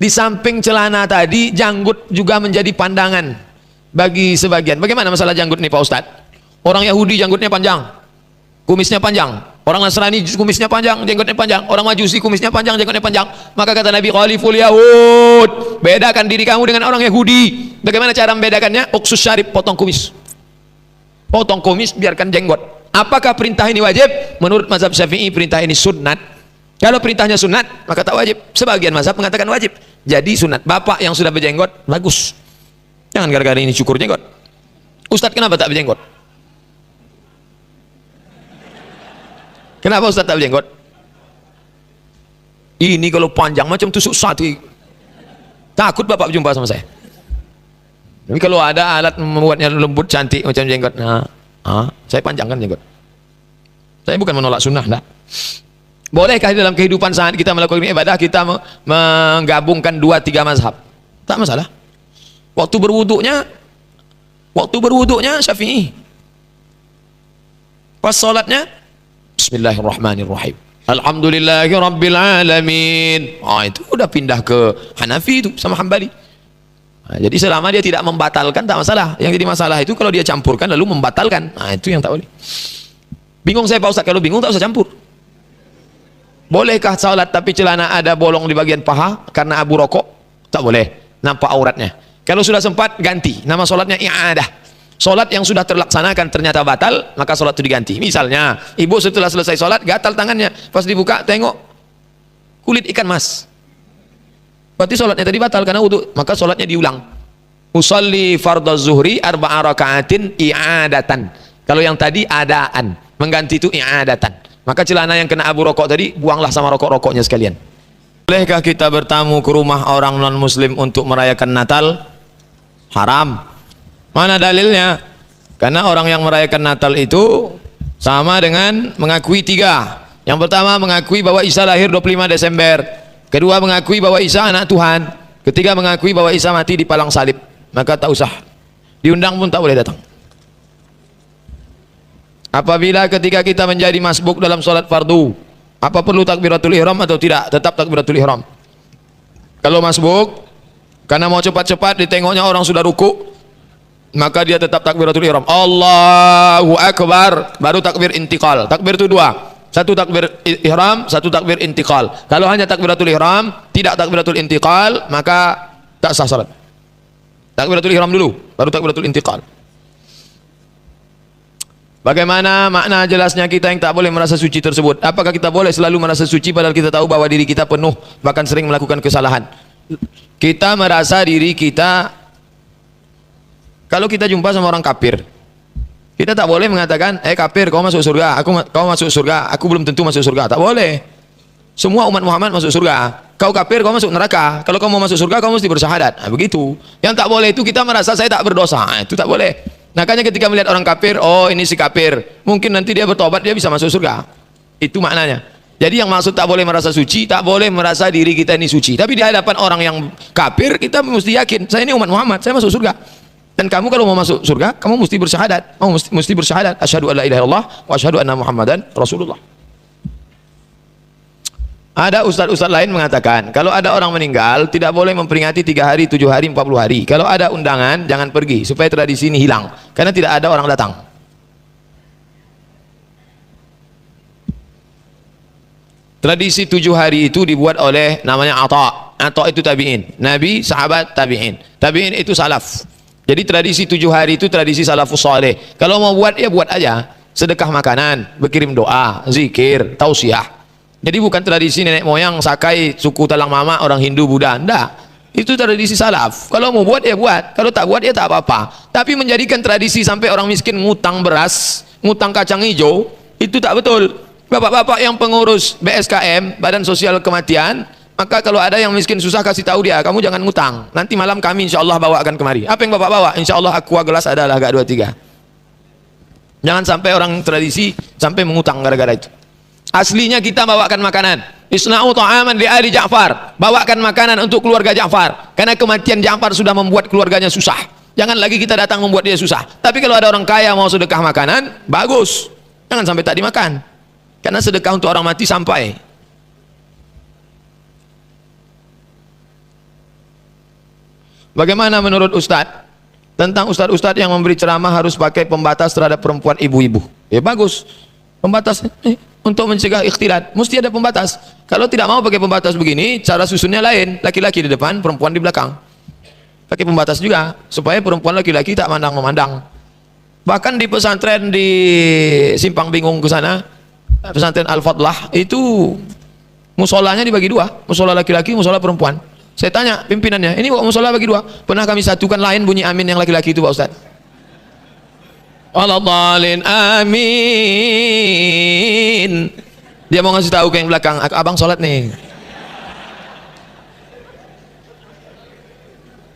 Di samping celana tadi, janggut juga menjadi pandangan bagi sebagian. Bagaimana masalah janggut nih Pak Ustadz? Orang Yahudi janggutnya panjang, kumisnya panjang. Orang Nasrani kumisnya panjang, janggutnya panjang. Orang Majusi kumisnya panjang, janggutnya panjang. Maka kata Nabi, khaliful Yahud, bedakan diri kamu dengan orang Yahudi. Bagaimana cara membedakannya? Uksus syarib, potong kumis. Potong kumis, biarkan jenggot. Apakah perintah ini wajib? Menurut mazhab Syafi'i, perintah ini sunat. Kalau perintahnya sunat, maka tak wajib. Sebagian mazhab mengatakan wajib. Jadi sunat. Bapak yang sudah berjenggot, bagus. Jangan gara-gara ini cukur jenggot. Ustadz kenapa tak berjenggot? Kenapa Ustadz tak berjenggot? Ini kalau panjang macam tusuk sate. Takut bapak berjumpa sama saya. Tapi kalau ada alat membuatnya lembut cantik macam jenggot, saya panjangkan jenggot. Saya bukan menolak sunnah, enggak. Bolehkah dalam kehidupan saat kita melakukan ibadah kita menggabungkan 2-3 mazhab? Tak masalah. Waktu berwuduknya Syafi'i. Pas salatnya Bismillahirrahmanirrahim. Alhamdulillahi Rabbil Alamin. Itu udah pindah ke Hanafi itu sama Hambali. Jadi selama dia tidak membatalkan tak masalah. Yang jadi masalah itu kalau dia campurkan lalu membatalkan. Itu yang tak boleh. Bingung saya Pak Ustaz, kalau bingung tak usah campur. Bolehkah salat tapi celana ada bolong di bagian paha karena abu rokok? Tak boleh, nampak auratnya. Kalau sudah sempat, ganti. Nama salatnya i'adah. Salat yang sudah terlaksanakan ternyata batal, maka salat itu diganti. Misalnya, ibu setelah selesai salat gatal tangannya, pas dibuka tengok kulit ikan mas. Berarti salatnya tadi batal karena wudu, maka salatnya diulang. Usolli fardhu zuhri 4 raka'atin i'adatan. Kalau yang tadi adaan, mengganti itu i'adatan. Maka celana yang kena abu rokok tadi buanglah sama rokok-rokoknya sekalian. Bolehkah kita bertamu ke rumah orang non muslim untuk merayakan Natal? Haram. Mana dalilnya? Karena orang yang merayakan Natal itu sama dengan mengakui 3. Yang pertama mengakui bahwa Isa lahir 25 Desember. Kedua mengakui bahwa Isa anak Tuhan. Ketiga mengakui bahwa Isa mati di palang salib. Maka tak usah diundang pun tak boleh datang. Apabila ketika kita menjadi masbuk dalam sholat fardu, apa perlu takbiratul ihram atau tidak? Tetap takbiratul ihram. Kalau masbuk karena mau cepat-cepat ditengoknya orang sudah ruku, maka dia tetap takbiratul ihram. Allahu Akbar, baru takbir intiqal. Takbir itu 2. Satu takbir ihram, satu takbir intiqal. Kalau hanya takbiratul ihram, tidak takbiratul intiqal, maka tak sah salat. Takbiratul ihram dulu, baru takbiratul intiqal. Bagaimana makna jelasnya kita yang tak boleh merasa suci tersebut? Apakah kita boleh selalu merasa suci padahal kita tahu bahwa diri kita penuh, bahkan sering melakukan kesalahan? Kita merasa diri kita, kalau kita jumpa sama orang kafir, kita tak boleh mengatakan, kafir kau masuk surga, kau masuk surga, aku belum tentu masuk surga. Tak boleh. Semua umat Muhammad masuk surga. Kau kafir, kau masuk neraka. Kalau kau mau masuk surga, kau mesti bersyahadat. Begitu. Yang tak boleh itu kita merasa saya tak berdosa. Itu tak boleh. Makanya ketika melihat orang kafir, oh ini si kafir, mungkin nanti dia bertobat, dia bisa masuk surga. Itu maknanya. Jadi yang maksud tak boleh merasa suci, tak boleh merasa diri kita ini suci. Tapi di hadapan orang yang kafir, kita mesti yakin, saya ini umat Muhammad, saya masuk surga. Dan kamu kalau mau masuk surga, kamu mesti bersyahadat. Mesti bersyahadat, asyhadu an la ilaha illallah wa asyhadu anna Muhammadan Rasulullah. Ada ustaz-ustaz lain mengatakan, kalau ada orang meninggal, tidak boleh memperingati 3 hari, 7 hari, 40 hari. Kalau ada undangan, jangan pergi, supaya tradisi ini hilang. Karena tidak ada orang datang. Tradisi 7 hari itu dibuat oleh namanya Atha. Atha itu tabi'in. Nabi, sahabat, tabi'in. Tabi'in itu salaf. Jadi tradisi 7 hari itu tradisi salafus saleh. Kalau mau buat, ya buat aja. Sedekah makanan, berkirim doa, zikir, tausiah. Jadi bukan tradisi nenek moyang, sakai, suku talang mama, orang Hindu, Buddha. Enggak. Itu tradisi salaf. Kalau mau buat, ya buat. Kalau tak buat, ya tak apa-apa. Tapi menjadikan tradisi sampai orang miskin ngutang beras, ngutang kacang hijau, itu tak betul. Bapak-bapak yang pengurus BSKM, Badan Sosial Kematian, maka kalau ada yang miskin susah, kasih tahu dia, kamu jangan ngutang. Nanti malam kami insya Allah bawakan kemari. Apa yang bapak bawa? Insya Allah aqua gelas adalah agak 2, 3. Jangan sampai orang tradisi sampai mengutang gara-gara itu. Aslinya kita bawakan makanan. Isna'u ta'aman li ali Ja'far. Bawakan makanan untuk keluarga Ja'far. Karena kematian Ja'far sudah membuat keluarganya susah. Jangan lagi kita datang membuat dia susah. Tapi kalau ada orang kaya mau sedekah makanan, bagus. Jangan sampai tak dimakan. Karena sedekah untuk orang mati sampai. Bagaimana menurut Ustadz tentang ustadz-ustadz yang memberi ceramah harus pakai pembatas terhadap perempuan ibu-ibu? Ya bagus, pembatas untuk mencegah ikhtilat mesti ada pembatas. Kalau tidak mau pakai pembatas begini, cara susunnya lain, laki-laki di depan, perempuan di belakang. Pakai pembatas juga supaya perempuan laki-laki tak memandang. Bahkan di pesantren di Simpang Bingung ke sana, pesantren Al-Fadlah itu musolanya dibagi dua, musola laki-laki, musola perempuan. Saya tanya pimpinannya, ini kok musola bagi dua? Pernah kami satukan lain bunyi amin yang laki-laki itu Pak Ustaz? Waladhalin amin. Dia mau ngasih tahu ke yang belakang, abang sholat nih.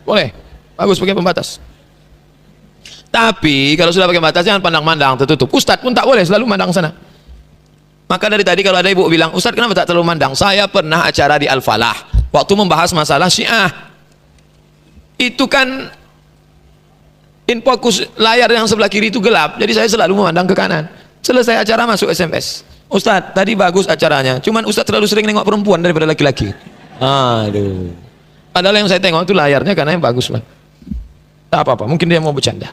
Boleh, bagus pakai pembatas. Tapi kalau sudah pakai pembatas jangan pandang-mandang tertutup. Ustadz pun tak boleh selalu mandang sana. Maka dari tadi kalau ada ibu bilang, Ustadz kenapa tak terlalu mandang? Saya pernah acara di Al-Falah waktu membahas masalah Syiah. Itu kan in fokus layar yang sebelah kiri itu gelap, jadi saya selalu memandang ke kanan. Selesai acara masuk SMS, Ustadz tadi bagus acaranya, cuman Ustadz terlalu sering nengok perempuan daripada laki-laki. Aduh, padahal yang saya tengok itu layarnya karena yang bagus lah. Tak apa-apa, mungkin dia mau bercanda.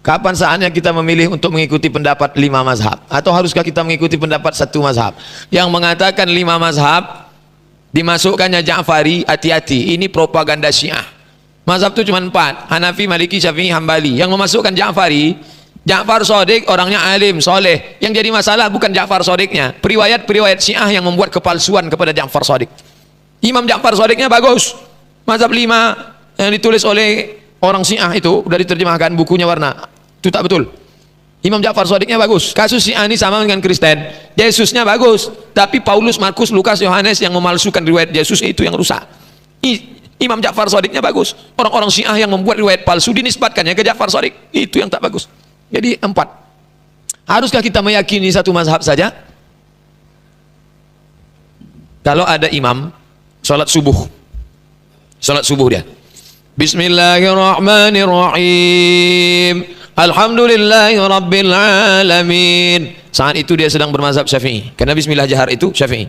Kapan saatnya kita memilih untuk mengikuti pendapat 5 mazhab? Atau haruskah kita mengikuti pendapat 1 mazhab? Yang mengatakan 5 mazhab dimasukkannya Ja'fari, hati-hati, ini propaganda Syiah. Mazhab itu cuma 4, Hanafi, Maliki, Syafi'i, Hambali. Yang memasukkan Ja'fari, Ja'far Shadiq orangnya alim, soleh. Yang jadi masalah bukan Ja'far Shadiqnya, periwayat-periwayat Syiah yang membuat kepalsuan kepada Ja'far Shadiq. Imam Ja'far Shadiqnya bagus. Mazhab 5 yang ditulis oleh orang Syiah itu, udah diterjemahkan bukunya warna. Itu tak betul. Imam Ja'far Shadiqnya bagus. Kasus Syiah ini sama dengan Kristen. Yesusnya bagus, tapi Paulus, Markus, Lukas, Yohanes yang memalsukan riwayat Yesus itu yang rusak. Imam Ja'far Shadiqnya bagus. Orang-orang Syiah yang membuat riwayat palsu dinisbatkannya ke Ja'far Shadiq, itu yang tak bagus. Jadi 4. Haruskah kita meyakini 1 mazhab saja? Kalau ada imam salat subuh dia, Bismillahirrahmanirrahim, Alhamdulillahi Rabbil Alamin. Saat itu dia sedang bermazhab Syafi'i, karena bismillah jahar itu Syafi'i.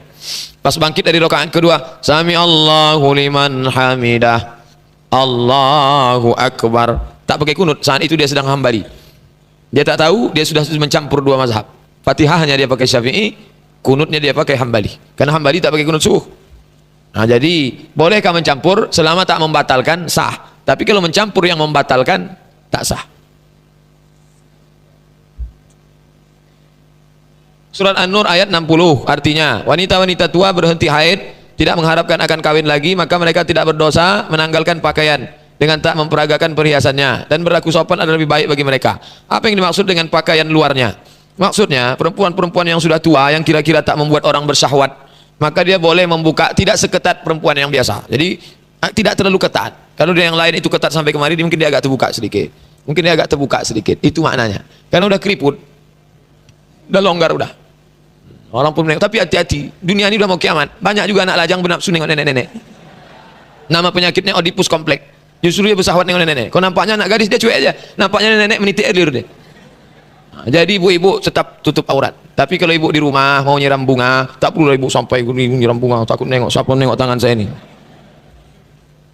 Pas bangkit dari rakaat kedua, Sami Allahu liman hamidah, Allahu Akbar, tak pakai kunut. Saat itu dia sedang Hambali. Dia tak tahu dia sudah mencampur 2 mazhab. Fatihahnya dia pakai Syafi'i, kunutnya dia pakai Hambali, karena Hambali tak pakai kunut subuh. Nah, jadi bolehkah mencampur? Selama tak membatalkan, sah. Tapi kalau mencampur yang membatalkan, tak sah. Surat An-Nur ayat 60, artinya wanita-wanita tua berhenti haid, tidak mengharapkan akan kawin lagi, maka mereka tidak berdosa menanggalkan pakaian dengan tak memperagakan perhiasannya, dan berlaku sopan adalah lebih baik bagi mereka. Apa yang dimaksud dengan pakaian luarnya? Maksudnya perempuan-perempuan yang sudah tua, yang kira-kira tak membuat orang bersyahwat, maka dia boleh membuka, tidak seketat perempuan yang biasa. Jadi tidak terlalu ketat. Kalau dia yang lain itu ketat sampai kemari, mungkin dia agak terbuka sedikit. Itu maknanya. Karena udah keriput, udah longgar udah. Orang pun menengok, tapi hati-hati, dunia ini udah mau kiamat. Banyak juga anak lajang bernafsu nengok nenek-nenek. Nama penyakitnya Oedipus kompleks. Justru dia bersahwat nengok nenek-nenek. Kau nampaknya anak gadis, dia cuek aja. Nampaknya nenek menitik air liur dia. Nah, jadi ibu-ibu tetap tutup aurat. Tapi kalau ibu di rumah mau nyiram bunga, tak perlu ibu sampai nyiram bunga, takut nengok, siapa nengok tangan saya ini.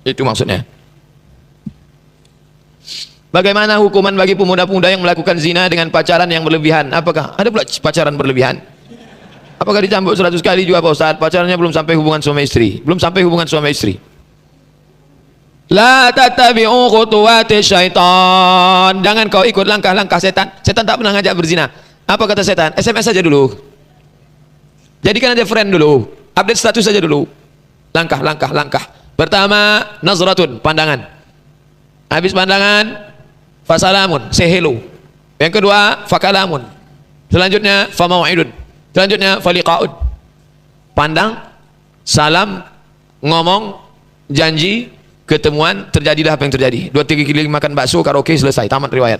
Itu maksudnya. Bagaimana hukuman bagi pemuda-pemuda yang melakukan zina dengan pacaran yang berlebihan? Apakah ada pula pacaran berlebihan? Apakah dicambuk 100 kali juga Pak Ustaz? Pacarnya belum sampai hubungan suami istri. La tattabi'u khutuwati syaitan. Jangan kau ikut langkah-langkah setan. Setan tak pernah ngajak berzina. Apa kata setan? SMS saja dulu. Jadikan aja friend dulu. Update status saja dulu. Langkah. Pertama, nazratun, pandangan. Habis pandangan, fasalamun, say hello. Yang kedua, fakalamun. Selanjutnya, famau'idun. Selanjutnya, faliqa'ud. Pandang, salam, ngomong, janji, ketemuan, terjadilah apa yang terjadi. 2-3 kali makan bakso, karaoke, selesai, tamat riwayat.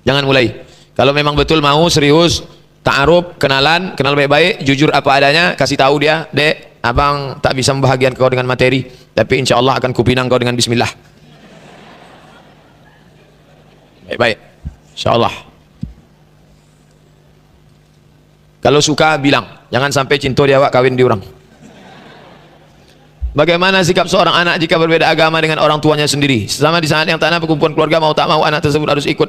Jangan mulai. Kalau memang betul mau serius, ta'aruf, kenal baik-baik, jujur apa adanya, kasih tahu dia, Dek, abang tak bisa membahagiakan kau dengan materi, tapi insya Allah akan kupinang kau dengan bismillah. Baik-baik, insya Allah. Kalau suka bilang, jangan sampai cinta dia awak kawin di orang. Bagaimana sikap seorang anak jika berbeda agama dengan orang tuanya sendiri? Selama di saat yang tanah perkumpulan keluarga, mau tak mau anak tersebut harus ikut.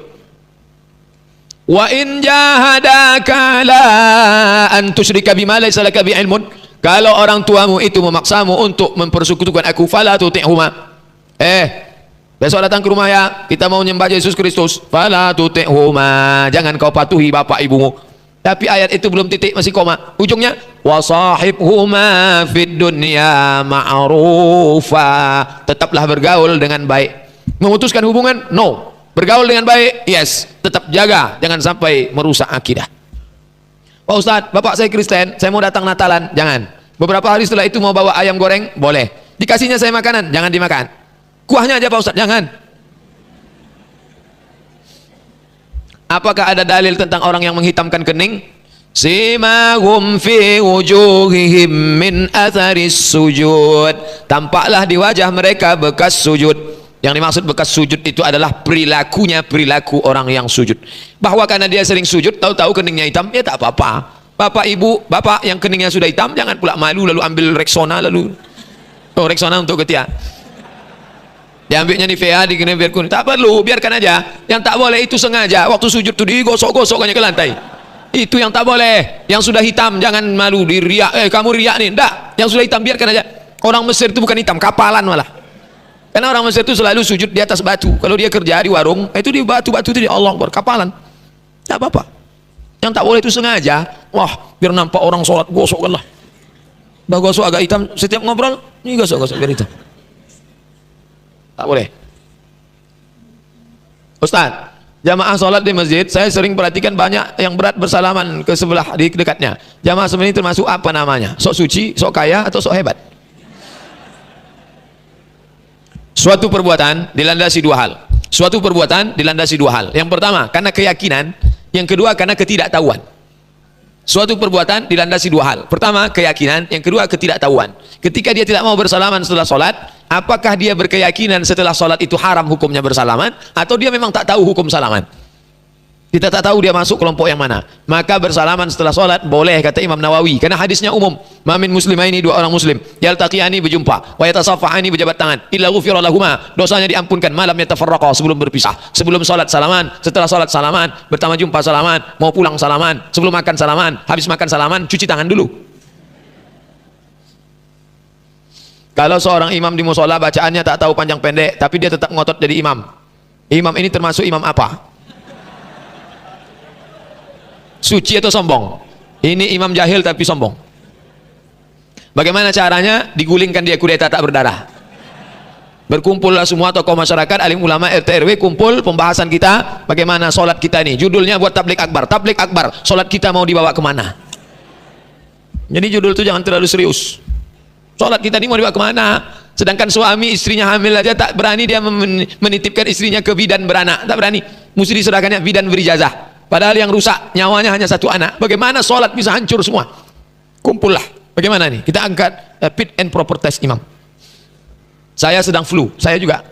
Wa in jahadaka la an tusyrika bima laysa laka bi ilmun. Kalau orang tuamu itu memaksamu untuk mempersekutukan aku, fala tuti'huma. Besok datang ke rumah ya, kita mau menyembah Yesus Kristus. Fala tuti'huma. Jangan kau patuhi bapak ibumu. Tapi ayat itu belum titik, masih koma. Ujungnya wasahibhuma fid dunya ma'rufa. Tetaplah bergaul dengan baik. Memutuskan hubungan? No. Bergaul dengan baik? Yes. Tetap jaga, jangan sampai merusak akidah. Pak Ustadz, bapak saya Kristen, saya mau datang Natalan. Jangan. Beberapa hari setelah itu mau bawa ayam goreng? Boleh. Dikasihnya saya makanan? Jangan dimakan. Kuahnya aja Pak Ustadz? Jangan. Apakah ada dalil tentang orang yang menghitamkan kening? Simahum fi wujuhihim min atharis sujud. Tampaklah di wajah mereka bekas sujud. Yang dimaksud bekas sujud itu adalah perilakunya, perilaku orang yang sujud. Bahwa karena dia sering sujud, tahu-tahu keningnya hitam, ya tak apa-apa. Bapak ibu, bapak yang keningnya sudah hitam, jangan pula malu lalu ambil Rexona lalu. Oh, Rexona untuk ketiak. Diambilnya Nivea, dikena biar kuning. Tak perlu, biarkan aja. Yang tak boleh itu sengaja. Waktu sujud itu digosok-gosokkannya ke lantai. Itu yang tak boleh. Yang sudah hitam jangan malu diriak. Kamu riak nih. Enggak. Yang sudah hitam biarkan aja. Orang Mesir itu bukan hitam, kapalan malah. Karena orang Mesir itu selalu sujud di atas batu. Kalau dia kerja di warung, itu di batu-batu itu di Allah berkapalan. Tak apa-apa. Yang tak boleh itu sengaja. Wah, biar nampak orang sholat gosokkanlah. Dah gosok agak hitam, setiap ngobrol, ini gosok-gosok biar hitam. Tak boleh. Ustaz, jamaah sholat di masjid, saya sering perhatikan banyak yang berat bersalaman ke sebelah di dekatnya. Jamaah sebenarnya termasuk apa namanya? Sok suci, sok kaya, atau sok hebat? Suatu perbuatan dilandasi dua hal. Suatu perbuatan dilandasi dua hal. Yang pertama, karena keyakinan. Yang kedua, karena ketidaktahuan. Suatu perbuatan dilandasi dua hal. Pertama, keyakinan. Yang kedua, ketidaktahuan. Ketika dia tidak mau bersalaman setelah sholat, apakah dia berkeyakinan setelah sholat itu haram hukumnya bersalaman, atau dia memang tak tahu hukum salaman? Kita tak tahu dia masuk kelompok yang mana. Maka bersalaman setelah sholat boleh, kata Imam Nawawi, karena hadisnya umum. Mamin muslimaini, dua orang muslim, yaltaqiyani berjumpa, wa yatasafahani berjabat tangan, illa ghufira lahuma, dosanya diampunkan, malam yatafarraqa, sebelum berpisah. Sebelum sholat salaman, setelah sholat salaman, pertama jumpa salaman, mau pulang salaman, sebelum makan salaman, habis makan salaman, cuci tangan dulu. Kalau seorang imam di musola bacaannya tak tahu panjang pendek, tapi dia tetap ngotot jadi imam. Imam ini termasuk imam apa? Suci atau sombong? Ini imam jahil tapi sombong. Bagaimana caranya? Digulingkan dia kudeta tak berdarah. Berkumpullah semua tokoh masyarakat, alim ulama, RT RW, kumpul pembahasan kita. Bagaimana solat kita ini? Judulnya buat tablik akbar. Tablik akbar, solat kita mau dibawa kemana? Jadi judul itu jangan terlalu serius. Solat kita ini mau dibawa kemana? Sedangkan suami istrinya hamil aja tak berani dia menitipkan istrinya ke bidan beranak. Tak berani. Mesti diserahkannya bidan berijazah. Padahal yang rusak nyawanya hanya satu anak. Bagaimana solat bisa hancur semua? Kumpullah. Bagaimana nih? Kita angkat fit and proper test imam. Saya sedang flu. Saya juga.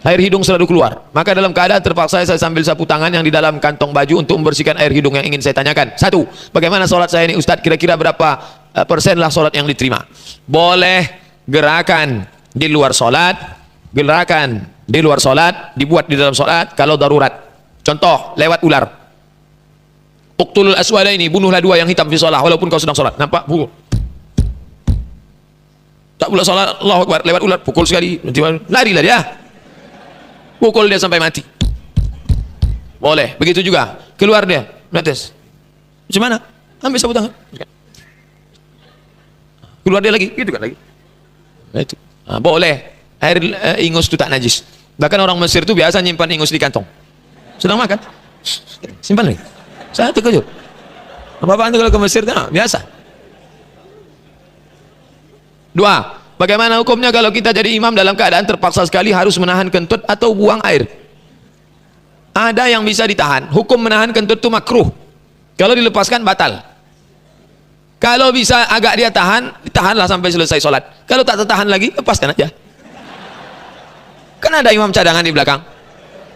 Air hidung selalu keluar. Maka dalam keadaan terpaksa saya sambil sapu tangan yang di dalam kantong baju untuk membersihkan air hidung yang ingin saya tanyakan. Satu, bagaimana solat saya ini Ustadz? Kira-kira berapa persen lah solat yang diterima? Boleh gerakan di luar solat. Gerakan di luar solat dibuat di dalam solat kalau darurat. Contoh, lewat ular. Uqtulul aswada ini, bunuhlah dua yang hitam di sholat walaupun kau sedang sholat. Nampak? Pukul. Tak pula sholat, Allahu Akbar, lewat ular, pukul sekali, larilah dia. Pukul dia sampai mati. Boleh. Begitu juga. Keluar dia, netes. Macam mana? Ambil sapu tangan. Keluar dia lagi, gitu kan lagi. Itu. Nah, boleh. Air ingus itu tak najis. Bahkan orang Mesir itu biasa nyimpan ingus di kantong. Sedang makan, simpan lagi. Saya terkejut. Apa-apaan itu kalau ke Mesir, nah, biasa. Dua, bagaimana hukumnya kalau kita jadi imam dalam keadaan terpaksa sekali harus menahan kentut atau buang air? Ada yang bisa ditahan. Hukum menahan kentut itu makruh. Kalau dilepaskan batal. Kalau bisa agak dia tahan, ditahanlah sampai selesai sholat. Kalau tak tertahan lagi, lepaskan aja. Kan ada imam cadangan di belakang.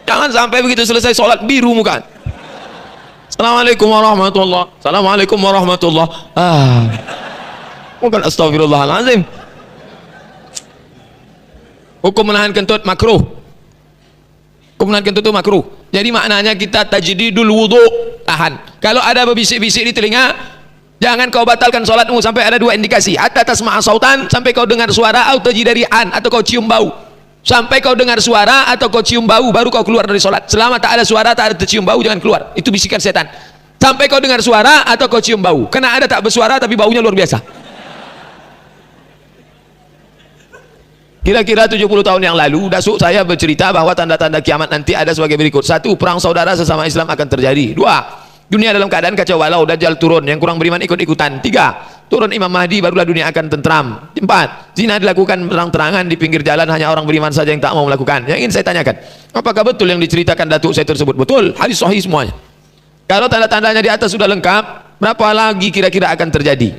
Jangan sampai begitu selesai sholat biru muka. Assalamualaikum warahmatullahi. Assalamualaikum warahmatullahi. Bukan astagfirullahaladzim. Hukum menahan kentut makruh. Hukum menahan kentut itu makruh. Jadi maknanya kita tajdidul wudu, tahan. Kalau ada berbisik-bisik di telinga, jangan kau batalkan solatmu sampai ada dua indikasi. Hatta tasma'a sautan, sampai kau dengar suara, atau tajidari'an, atau kau cium bau. Sampai kau dengar suara atau kau cium bau, baru kau keluar dari solat. Selama tak ada suara, tak ada tercium bau, jangan keluar. Itu bisikan setan. Sampai kau dengar suara atau kau cium bau. Karena ada tak bersuara tapi baunya luar biasa. Kira-kira 70 tahun yang lalu, dasuk saya bercerita bahwa tanda-tanda kiamat nanti ada sebagai berikut. 1. Perang saudara sesama Islam akan terjadi. 2. Dunia dalam keadaan kacau balau, Dajjal turun, yang kurang beriman ikut-ikutan. 3. Turun Imam Mahdi, barulah dunia akan tentram. 4. Zina dilakukan terang-terangan di pinggir jalan, hanya orang beriman saja yang tak mau melakukan. Yang ingin saya tanyakan, apakah betul yang diceritakan datuk saya tersebut? Betul, hadis sahih semuanya. Kalau tanda-tandanya di atas sudah lengkap, berapa lagi kira-kira akan terjadi?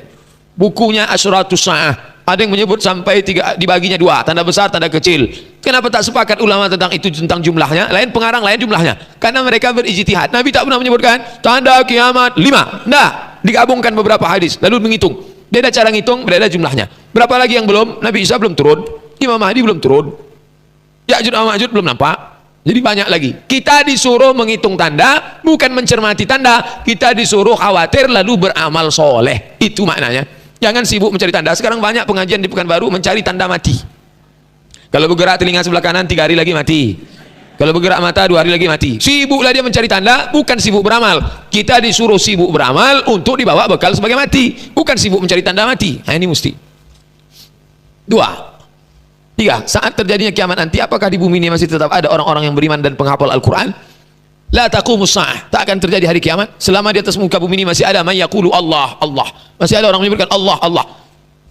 Bukunya Asyratus Sa'ah, ada yang menyebut sampai dibaginya 2, tanda besar, tanda kecil. Kenapa tak sepakat ulama tentang itu, tentang jumlahnya? Lain pengarang, lain jumlahnya. Karena mereka berijtihad. Nabi tak pernah menyebutkan tanda kiamat 5. Nah, digabungkan beberapa hadis lalu menghitung. Beda cara ngitung, beda jumlahnya. Berapa lagi yang belum? Nabi Isa belum turun, Imam Mahdi belum turun, Ya'juj dan Ma'juj belum nampak. Jadi banyak lagi. Kita disuruh menghitung tanda, bukan mencermati tanda. Kita disuruh khawatir lalu beramal soleh. Itu maknanya. Jangan sibuk mencari tanda. Sekarang banyak pengajian di Pekanbaru mencari tanda mati. Kalau bergerak telinga sebelah kanan 3 hari lagi mati. Kalau bergerak mata 2 hari lagi mati. Sibuklah dia mencari tanda, bukan sibuk beramal. Kita disuruh sibuk beramal untuk dibawa bekal sebagai mati, bukan sibuk mencari tanda mati. Nah, ini mesti. 2. 3. Saat terjadinya kiamat nanti, apakah di bumi ini masih tetap ada orang-orang yang beriman dan penghafal Al-Quran? La taqumus sa'ah, tak akan terjadi hari kiamat selama di atas muka bumi ini masih ada may yaqulu Allah Allah, masih ada orang menyebutkan Allah Allah.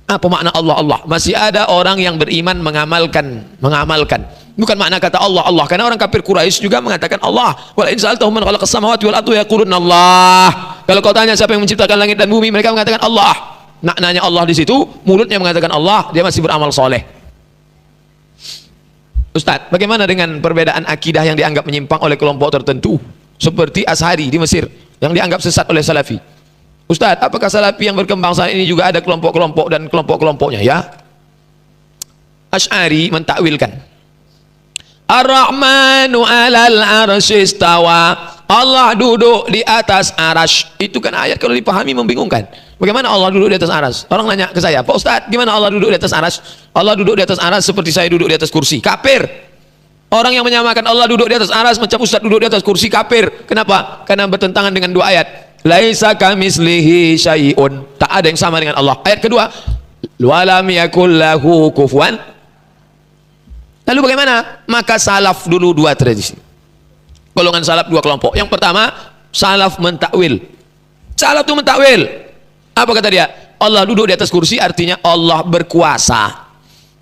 Apa makna Allah Allah? Masih ada orang yang beriman mengamalkan, bukan makna kata Allah Allah. Karena orang kafir Quraisy juga mengatakan Allah. Wala in sa'altahum man khalaqas samawati wal ardi yaquluna Allah. Kalau kau tanya siapa yang menciptakan langit dan bumi, mereka mengatakan Allah. Maknanya Allah di situ, mulutnya mengatakan Allah, dia masih beramal soleh. Ustaz, bagaimana dengan perbedaan akidah yang dianggap menyimpang oleh kelompok tertentu seperti Ash'ari di Mesir yang dianggap sesat oleh Salafi? Ustaz, apakah Salafi yang berkembang saat ini juga ada kelompok-kelompok dan kelompok-kelompoknya? Ya, Ash'ari mentakwilkan Ar-Rahmanu 'alal 'arsy istawa, Allah duduk di atas arasy. Itu kan ayat kalau dipahami membingungkan. Bagaimana Allah duduk di atas arasy? Orang nanya ke saya, Pak Ustaz, gimana Allah duduk di atas arasy? Allah duduk di atas arasy seperti saya duduk di atas kursi. Kafir. Orang yang menyamakan Allah duduk di atas arasy macam Ustaz duduk di atas kursi, kafir. Kenapa? Karena bertentangan dengan 2 ayat. Laisa kamitslihi syai'un. Tak ada yang sama dengan Allah. Ayat kedua, wa lam yakul lahu kufuwan. Lalu bagaimana? Maka salaf dulu 2 tradisi. Golongan salaf 2 kelompok. Yang pertama, salaf mentakwil. Salaf itu mentakwil. Apa kata dia? Allah duduk di atas kursi artinya Allah berkuasa.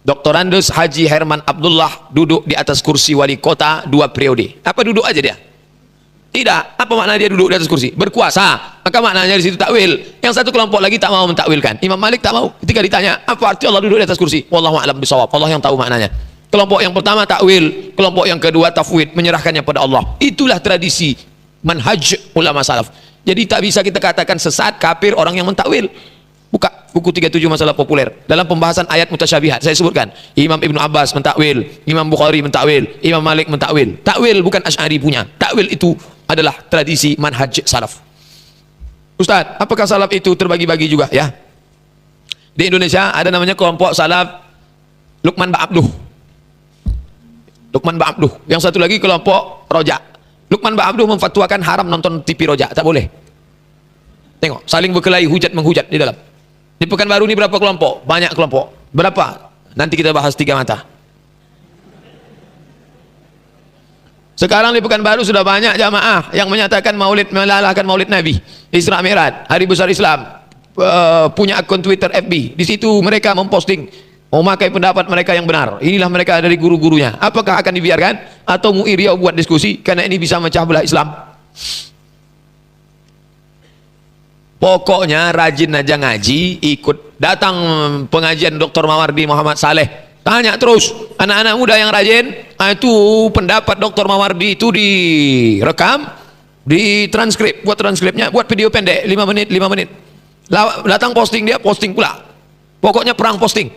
Dr. Andes Haji Herman Abdullah duduk di atas kursi wali kota 2 periode. Apa duduk aja dia? Tidak. Apa makna dia duduk di atas kursi? Berkuasa. Maka maknanya di situ takwil. Yang satu kelompok lagi tak mau mentakwilkan. Imam Malik tak mau. Ketika ditanya, apa arti Allah duduk di atas kursi? Wallahu a'lam bishawab. Allah yang tahu maknanya. Kelompok yang pertama takwil, kelompok yang kedua tafwid, menyerahkannya pada Allah. Itulah tradisi manhaj ulama salaf. Jadi tak bisa kita katakan sesat, kafir orang yang mentakwil. Buka buku 37 masalah populer. Dalam pembahasan ayat mutasyabihat saya sebutkan, Imam Ibnu Abbas mentakwil, Imam Bukhari mentakwil, Imam Malik mentakwil. Takwil bukan Asy'ari punya. Takwil itu adalah tradisi manhaj salaf. Ustaz, apakah salaf itu terbagi-bagi juga? Ya. Di Indonesia ada namanya kelompok salaf Lukman Ba'abduh. Lukman Ba'abduh. Yang satu lagi kelompok Roja. Lukman Ba'abduh memfatwakan haram nonton TV Roja, tak boleh. Tengok, saling berkelahi, hujat menghujat di dalam. Di Pekanbaru ini berapa kelompok? Banyak kelompok. Berapa? Nanti kita bahas 3 mata. Sekarang di Pekanbaru sudah banyak jamaah yang menyatakan maulid, melalahkan maulid Nabi, Isra Mi'raj, Hari Besar Islam, punya akun Twitter, FB. Di situ mereka memposting, memakai pendapat mereka yang benar. Inilah mereka dari guru-gurunya. Apakah akan dibiarkan atau mu'iriau buat diskusi? Karena ini bisa memecah belah Islam. Pokoknya rajin aja ngaji, ikut datang pengajian Dr. Mawardi Muhammad Saleh. Tanya terus anak-anak muda yang rajin, itu pendapat Dr. Mawardi itu direkam, ditranskrip, buat transkripnya, buat video pendek 5 menit, 5 menit. Datang posting, dia posting pula. Pokoknya perang posting.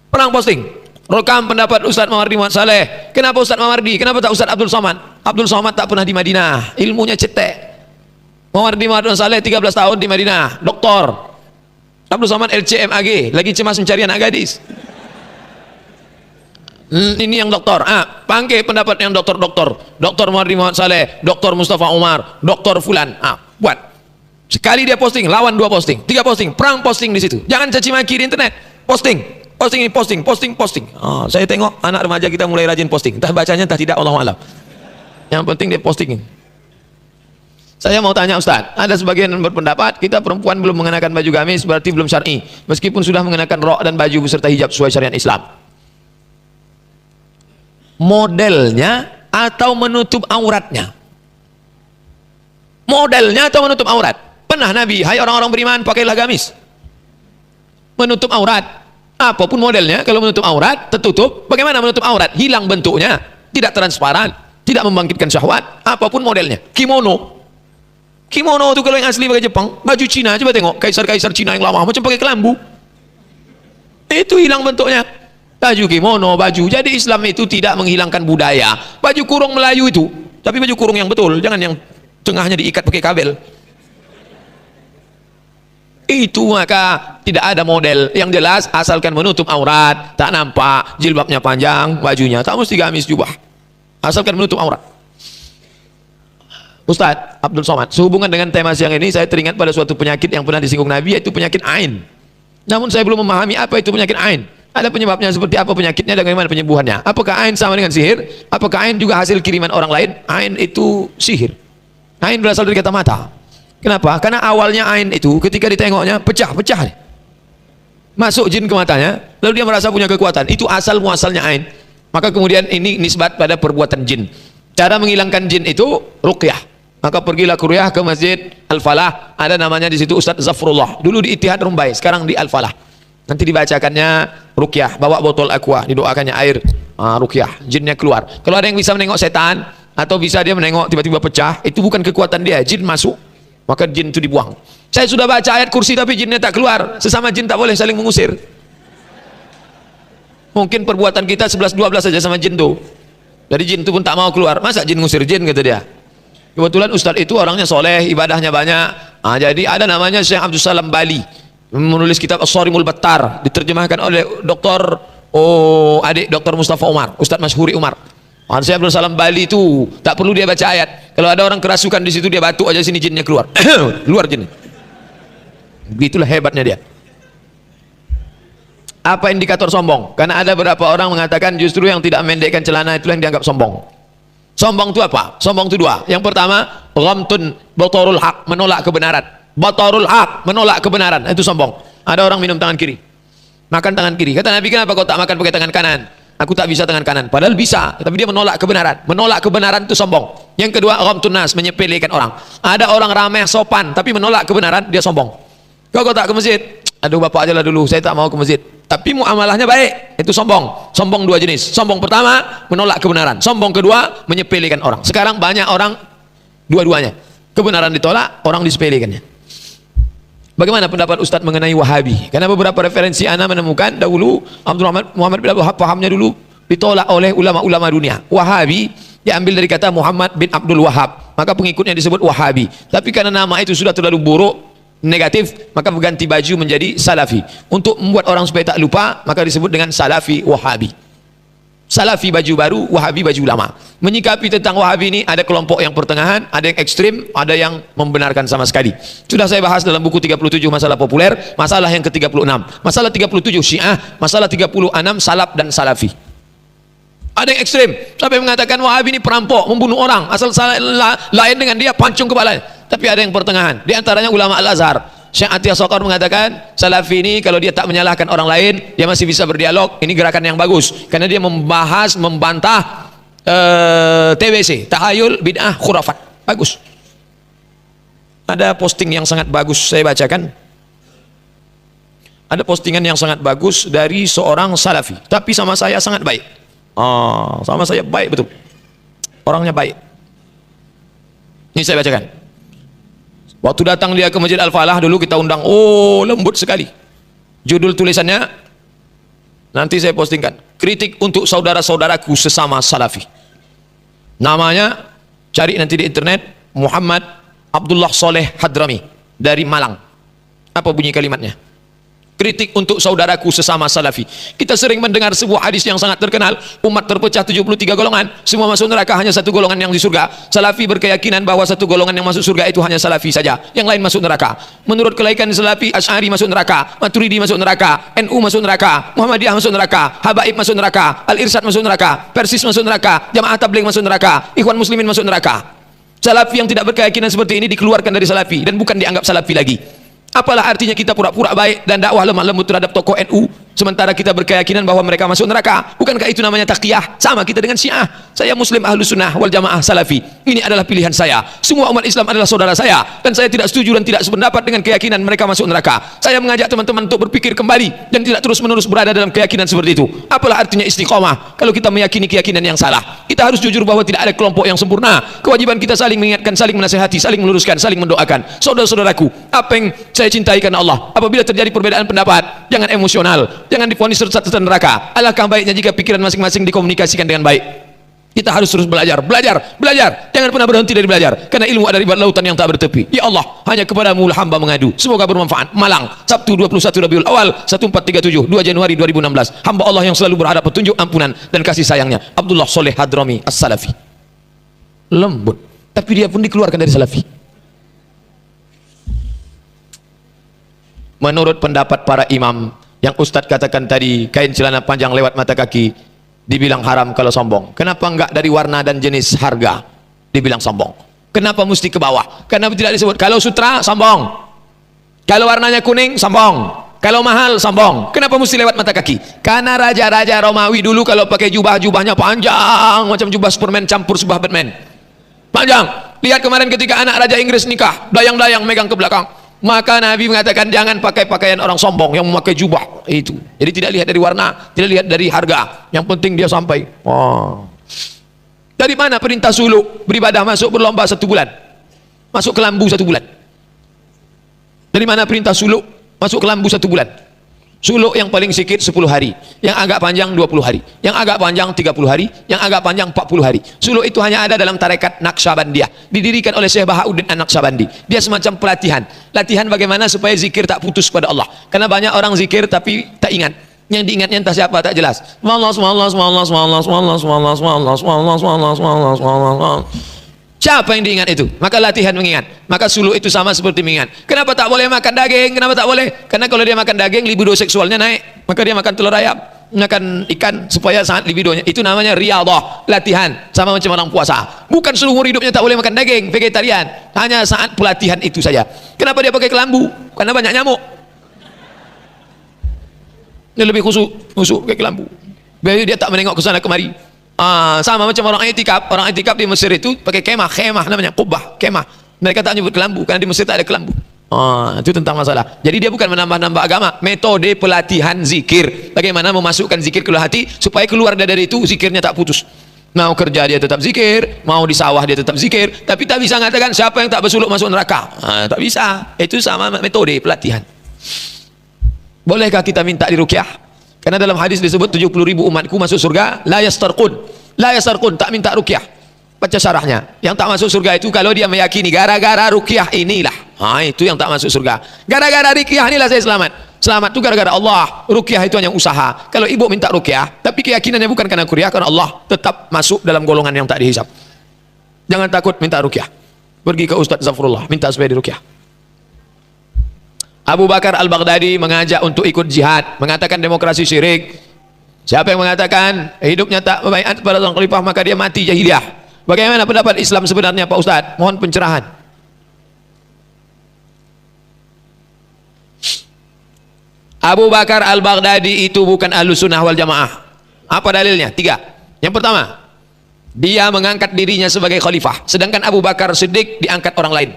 Perang posting. Rekam pendapat Ustaz Mawardi Muhammad Saleh. Kenapa Ustaz Mawardi? Kenapa tak Ustaz Abdul Somad? Abdul Somad tak pernah di Madinah, ilmunya cetek. Mawardi Muhammad Saleh 13 tahun di Madinah, doktor. Abdul Somad LCMAG, lagi cemas mencari anak gadis. Ini yang doktor. Panggil pendapat yang doktor-doktor. Doktor Mawardi Muhammad Saleh, Doktor Mustafa Umar, Doktor Fulan. Buat. Sekali dia posting, lawan 2 posting, 3 posting, perang posting di situ. Jangan caci maki di internet. Posting. Posting ini, posting. Saya tengok anak remaja kita mulai rajin posting. Entah bacanya, entah tidak, Allahu a'lam. Yang penting dia posting. Saya mau tanya Ustaz, ada sebagian yang berpendapat kita perempuan belum mengenakan baju gamis berarti belum syar'i, meskipun sudah mengenakan rok dan baju beserta hijab sesuai syariat Islam. Modelnya atau menutup auratnya? Modelnya atau menutup aurat? Pernah Nabi, hai orang-orang beriman, pakailah gamis. Menutup aurat. Apapun modelnya, kalau menutup aurat, tertutup. Bagaimana menutup aurat? Hilang bentuknya, tidak transparan, tidak membangkitkan syahwat. Apapun modelnya. Kimono itu kalau yang asli pakai Jepang. Baju Cina, coba tengok kaisar-kaisar Cina yang lama macam pakai kelambu. Itu hilang bentuknya. Baju kimono, baju. Jadi Islam itu tidak menghilangkan budaya. Baju kurung Melayu itu, tapi baju kurung yang betul, jangan yang tengahnya diikat pakai kabel. Itu maka tidak ada model yang jelas, asalkan menutup aurat, tak nampak, jilbabnya panjang, bajunya tak mesti gamis jubah, asalkan menutup aurat. Ustaz Abdul Somad, sehubungan dengan tema siang ini saya teringat pada suatu penyakit yang pernah disinggung Nabi, yaitu penyakit ain. Namun saya belum memahami apa itu penyakit ain. Ada penyebabnya, seperti apa penyakitnya dan bagaimana penyembuhannya. Apakah ain sama dengan sihir? Apakah ain juga hasil kiriman orang lain? Ain itu sihir. Ain berasal dari kata mata. Kenapa? Karena awalnya ain itu ketika ditengoknya pecah-pecah, masuk jin ke matanya, lalu dia merasa punya kekuatan. Itu asal muasalnya ain. Maka kemudian ini nisbat pada perbuatan jin. Cara menghilangkan jin itu ruqyah. Maka pergilah kuliah ke Masjid Al-Falah, ada namanya di situ Ustaz Zafrullah. Dulu di Ittihad Rumbai, sekarang di Al-Falah. Nanti dibacakannya ruqyah, bawa botol aqua, didoakannya air, ruqyah, jinnya keluar. Kalau ada yang bisa menengok setan atau bisa dia menengok tiba-tiba pecah, itu bukan kekuatan dia, jin masuk. Maka jin itu dibuang. Saya sudah baca ayat kursi tapi jinnya tak keluar. Sesama jin tak boleh saling mengusir. Mungkin perbuatan kita 11-12 saja sama jin tuh. Jadi jin itu pun tak mau keluar. Masa jin ngusir jin, kata dia. Kebetulan Ustadz itu orangnya soleh, ibadahnya banyak. Jadi ada namanya Syekh Abdul Salam Bali, menulis kitab As-Sarimul Battar, diterjemahkan oleh adik Dr. Mustafa Umar, Ustadz Masyhuri Umar. Syekh Abdul Salam Bali itu tak perlu dia baca ayat. Kalau ada orang kerasukan di situ, dia batuk aja, sini jinnya keluar. Keluar jin. Begitulah hebatnya dia. Apa indikator sombong? Karena ada beberapa orang mengatakan justru yang tidak mendekkan celana itulah yang dianggap sombong. Sombong itu apa? Sombong itu 2. Yang pertama, ghamtun batarul haq, menolak kebenaran. Batarul haq, menolak kebenaran, itu sombong. Ada orang minum tangan kiri, makan tangan kiri. Kata Nabi, kenapa kau tak makan pakai tangan kanan? Aku tak bisa tangan kanan, padahal bisa, tapi dia menolak kebenaran. Menolak kebenaran itu sombong. Yang kedua, ghamtun nas, menyepelekan orang. Ada orang ramah sopan tapi menolak kebenaran, dia sombong. Kau tak ke masjid? Aduh bapak aja lah dulu, saya tak mau ke masjid. Tapi muamalahnya baik, itu sombong. Sombong 2 jenis. Sombong pertama, menolak kebenaran. Sombong kedua, menyepelekan orang. Sekarang banyak orang dua-duanya. Kebenaran ditolak, orang disepelekannya. Bagaimana pendapat Ustadz mengenai Wahabi? Karena beberapa referensi ana menemukan dahulu Abdul Muhammad bin Abdul Wahab pahamnya dulu ditolak oleh ulama-ulama dunia. Wahabi diambil dari kata Muhammad bin Abdul Wahab, maka pengikutnya disebut Wahabi. Tapi karena nama itu sudah terlalu buruk, negatif, maka berganti baju menjadi Salafi. Untuk membuat orang supaya tak lupa, maka disebut dengan Salafi Wahabi. Salafi baju baru, Wahabi baju lama. Menyikapi tentang Wahabi ini ada kelompok yang pertengahan, ada yang ekstrim, ada yang membenarkan sama sekali. Sudah saya bahas dalam buku 37 masalah populer, masalah yang ke-36. Masalah 37 Syiah, masalah 36 Salaf dan Salafi. Ada yang ekstrim sampai mengatakan Wahabi ini perampok, membunuh orang, asal lain dengan dia pancung kepalanya. Tapi ada yang pertengahan, di antaranya ulama Al-Azhar. Syekh Atiyah Sokar mengatakan Salafi ini kalau dia tak menyalahkan orang lain, dia masih bisa berdialog. Ini gerakan yang bagus karena dia membantah TBC, tahayul, bid'ah, khurafat. Bagus. Ada posting yang sangat bagus, saya bacakan. Ada postingan yang sangat bagus dari seorang Salafi, tapi sama saya sangat baik. Sama saya baik betul, orangnya baik. Ini saya bacakan. Waktu datang dia ke Masjid Al-Falah dulu, kita undang, lembut sekali. Judul tulisannya, Nanti saya postingkan. Kritik untuk saudara-saudaraku sesama salafi. Namanya, cari nanti di internet, Muhammad Abdullah Soleh Hadrami dari Malang. Apa bunyi kalimatnya? Kritik untuk saudaraku sesama salafi. Kita sering mendengar sebuah hadis yang sangat terkenal, umat terpecah 73 golongan, semua masuk neraka, hanya satu golongan yang di surga. Salafi berkeyakinan bahwa satu golongan yang masuk surga itu hanya salafi saja, yang lain masuk neraka. Menurut kelaikan salafi, Asy'ari masuk neraka, Maturidi masuk neraka, NU masuk neraka, Muhammadiyah masuk neraka, Habaib masuk neraka, Al-Irsyad masuk neraka, Persis masuk neraka, Jamaah Tabligh masuk neraka, Ikhwan Muslimin masuk neraka. Salafi yang tidak berkeyakinan seperti ini dikeluarkan dari salafi dan bukan dianggap salafi lagi. Apalah artinya kita pura-pura baik dan dakwah lemah lembut terhadap tokoh NU sementara kita berkeyakinan bahwa mereka masuk neraka? Bukankah itu namanya taqiyah? Sama kita dengan Syiah. Saya Muslim Ahlus Sunnah wal Jamaah Salafi. Ini adalah pilihan saya. Semua umat Islam adalah saudara saya dan saya tidak setuju dan tidak sependapat dengan keyakinan mereka masuk neraka. Saya mengajak teman-teman untuk berpikir kembali dan tidak terus-menerus berada dalam keyakinan seperti itu. Apalah artinya istiqomah kalau kita meyakini keyakinan yang salah? Kita harus jujur bahwa tidak ada kelompok yang sempurna. Kewajiban kita saling mengingatkan, saling menasihati, saling meluruskan, saling mendoakan. Saudara-saudaraku, apa yang saya cintai karena Allah. Apabila terjadi perbedaan pendapat, jangan emosional, jangan divonis sesat neraka. Alangkah baiknya jika pikiran masing-masing dikomunikasikan dengan baik. Kita harus terus belajar, belajar. Jangan pernah berhenti dari belajar. Karena ilmu ada di bawah lautan yang tak bertepi. Ya Allah, hanya kepadamu hamba mengadu. Semoga bermanfaat. Malang, Sabtu 21 Rabiul Awal 1437, 2 Januari 2016. Hamba Allah yang selalu berharap petunjuk, ampunan dan kasih sayangnya. Abdullah Soleh Hadrami As-Salafi. Lembut, tapi dia pun dikeluarkan dari Salafi. Menurut pendapat para imam yang Ustadz katakan tadi, kain celana panjang lewat mata kaki dibilang haram kalau sombong. Kenapa enggak dari warna dan jenis harga dibilang sombong? Kenapa mesti ke bawah? Kenapa tidak disebut kalau sutra sombong, kalau warnanya kuning sombong, kalau mahal sombong? Kenapa mesti lewat mata kaki? Karena raja-raja Romawi dulu kalau pakai jubah-jubahnya panjang macam jubah Superman campur jubah Batman, panjang. Lihat kemarin ketika anak raja Inggris nikah, dayang-dayang megang ke belakang. Maka Nabi mengatakan jangan pakai pakaian orang sombong yang memakai jubah itu. Jadi tidak lihat dari warna, tidak lihat dari harga, yang penting dia sampai. Dari mana perintah suluk beribadah masuk berlomba 1 bulan, masuk ke lambu 1 bulan? Dari mana perintah suluk masuk ke lambu 1 bulan? Suluk yang paling sikit 10 hari, yang agak panjang 20 hari, yang agak panjang 30 hari, yang agak panjang 40 hari. Suluk itu hanya ada dalam tarekat Naqsyabandiyah, didirikan oleh Syekh Bahauddin An-Naqsyabandi. Dia semacam pelatihan, latihan bagaimana supaya zikir tak putus pada Allah. Karena banyak orang zikir tapi tak ingat, yang diingatnya entah siapa tak jelas. Siapa yang diingat itu? Maka latihan mengingat. Maka suluk itu sama seperti mengingat. Kenapa tak boleh makan daging? Kenapa tak boleh? Karena kalau dia makan daging, libido seksualnya naik. Maka dia makan telur ayam, makan ikan supaya saat libidonya. Itu namanya riyadhah, latihan. Sama macam orang puasa. Bukan seluruh hidupnya tak boleh makan daging, vegetarian. Hanya saat pelatihan itu saja. Kenapa dia pakai kelambu? Karena banyak nyamuk. Dia lebih khusyuk pakai kelambu. Biar dia tak menengok ke sana kemari. Sama macam orang itikaf di Mesir itu pakai kemah namanya kubah, kemah. Mereka tak menyebut kelambu karena di Mesir tak ada kelambu. Itu tentang masalah. Jadi dia bukan menambah-nambah agama, metode pelatihan zikir. Bagaimana memasukkan zikir ke dalam hati supaya keluar dari itu zikirnya tak putus. Mau kerja dia tetap zikir, mau di sawah dia tetap zikir, tapi tak bisa mengatakan siapa yang tak bersuluk masuk neraka. Tak bisa. Itu sama metode pelatihan. Bolehkah kita minta diruqyah? Karena dalam hadis disebut 70.000 umatku masuk surga, la yastarqun, tak minta ruqyah. Baca syarahnya. Yang tak masuk surga itu kalau dia meyakini gara-gara ruqyah inilah. Itu yang tak masuk surga. Gara-gara ruqyah inilah saya selamat. Selamat itu gara-gara Allah. Ruqyah itu hanya usaha. Kalau ibu minta ruqyah, tapi keyakinannya bukan karena ruqyah, karena Allah, tetap masuk dalam golongan yang tak dihisab. Jangan takut minta ruqyah. Pergi ke Ustaz Zafrullah, minta supaya diruqyah. Abu Bakar Al-Baghdadi mengajak untuk ikut jihad, mengatakan demokrasi syirik. Siapa yang mengatakan hidupnya tak membaiat pada sang khalifah maka dia mati jahiliyah. Bagaimana pendapat Islam sebenarnya Pak Ustadz? Mohon pencerahan. Abu Bakar Al-Baghdadi itu bukan Ahlus Sunnah wal Jamaah. Apa dalilnya? 3. Yang pertama, dia mengangkat dirinya sebagai khalifah, sedangkan Abu Bakar Siddiq diangkat orang lain.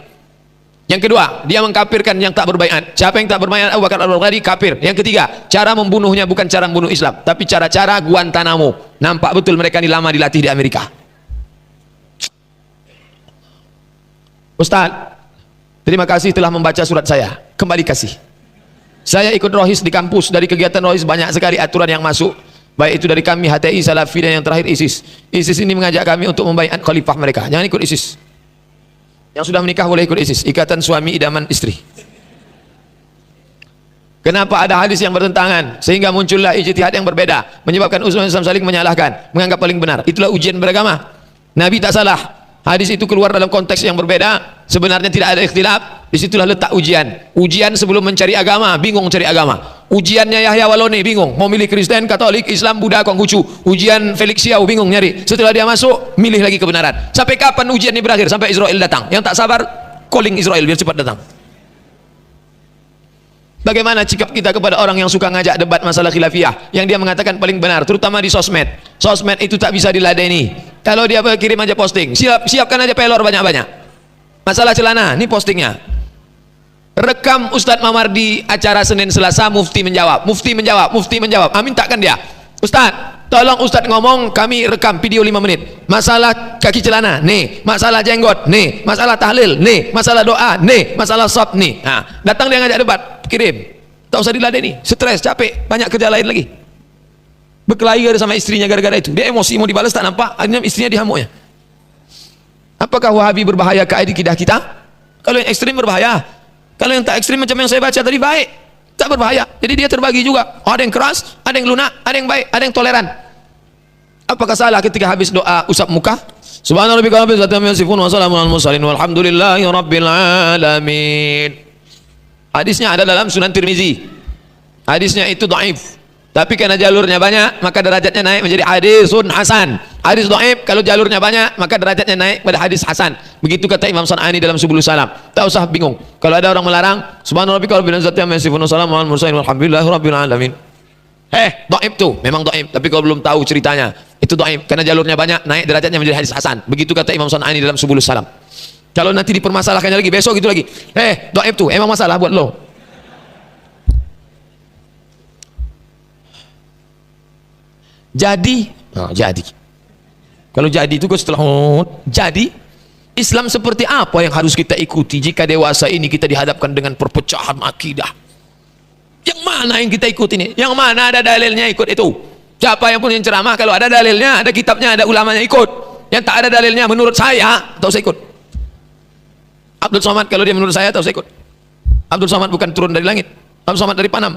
Yang kedua, dia mengkafirkan yang tak berbaiat. Siapa yang tak berbaiat Abu Bakar Al-Baghdadi kafir. Yang ketiga, cara membunuhnya bukan cara membunuh Islam, tapi cara-cara Guantanamo. Nampak betul mereka ini lama dilatih di Amerika. Ustaz, terima kasih telah membaca surat saya. Kembali kasih. Saya ikut rohis di kampus, dari kegiatan rohis banyak sekali aturan yang masuk, baik itu dari kami HTI, Salafi, dan yang terakhir ISIS. ISIS ini mengajak kami untuk membaiat khalifah mereka. Jangan ikut ISIS. Yang sudah menikah boleh ikut ISIS, ikatan suami idaman istri. Kenapa ada hadis yang bertentangan sehingga muncullah ijtihad yang berbeda, menyebabkan usul Islam saling menyalahkan, menganggap paling benar? Itulah ujian beragama. Nabi tak salah, hadis itu keluar dalam konteks yang berbeda, sebenarnya tidak ada ikhtilaf. Disitulah letak ujian. Ujian sebelum mencari agama, bingung cari agama. Ujiannya Yahya Waloni, bingung mau milih Kristen, Katolik, Islam, Buddha, Konghucu. Ujian Felix Xiao, bingung nyari. Setelah dia masuk, milih lagi kebenaran. Sampai kapan ujian ini berakhir? Sampai Israel datang. Yang tak sabar, calling Israel biar cepat datang. Bagaimana sikap kita kepada orang yang suka ngajak debat masalah khilafiyah, yang dia mengatakan paling benar, terutama di sosmed. Sosmed itu tak bisa diladeni. Kalau dia kirim aja posting, siapkan aja pelor banyak-banyak. Masalah celana, ini postingnya. Rekam Ustadz Mamar di acara Senin Selasa, Mufti menjawab. Amin takkan dia, Ustadz, tolong Ustadz ngomong, kami rekam video 5 menit. Masalah kaki celana, nih. Masalah jenggot, nih. Masalah tahlil, nih. Masalah doa, nih. Masalah sab, nih. Nah, datang dia ngajak debat, kirim. Tak usah diladeni, stres, capek, banyak kerja lain lagi. Berkelahi sama istrinya gara-gara itu. Dia emosi, mau dibalas tak nampak, akhirnya istrinya dihamuknya. Apakah Wahabi berbahaya ke akidah kita? Kalau yang ekstrim berbahaya. Kalau yang tak ekstrim macam yang saya baca tadi baik, tak berbahaya. Jadi dia terbagi juga. Ada yang keras, ada yang lunak, ada yang baik, ada yang toleran. Apakah salah ketika habis doa usap muka? Subhana rabbika rabbil izzati amma yasifun wa salamun alal mursalin walhamdulillahi rabbil alamin. Hadisnya ada dalam Sunan Tirmizi. Hadisnya itu dhaif. Tapi karena jalurnya banyak, maka derajatnya naik menjadi hadisun hasan. Hadis dhaif kalau jalurnya banyak, maka derajatnya naik pada hadis hasan. Begitu kata Imam San'ani dalam Subulus Salam. Tak usah bingung. Kalau ada orang melarang, subhana rabbika rabbil izzati amma yasifun wa salamun alal mursalin walhamdulillahi rabbil alamin. Dhaif tuh, memang dhaif. Tapi kalau belum tahu ceritanya, itu dhaif karena jalurnya banyak, naik derajatnya menjadi hadis hasan. Begitu kata Imam San'ani dalam Subulus Salam. Kalau nanti dipermasalahkannya lagi, besok gitu lagi. Dhaif tuh, emang masalah buat lo. Jadi kalau jadi itu setelah jadi Islam seperti apa yang harus kita ikuti jika dewasa ini kita dihadapkan dengan perpecahan akidah? Yang mana yang kita ikuti ini? Yang mana ada dalilnya ikut itu? Siapa yang punya ceramah, kalau ada dalilnya, ada kitabnya, ada ulamanya, ikut. Yang tak ada dalilnya, menurut saya tak usah ikut. Abdul Somad kalau dia menurut saya tak usah ikut. Abdul Somad bukan turun dari langit, Abdul Somad dari Panam.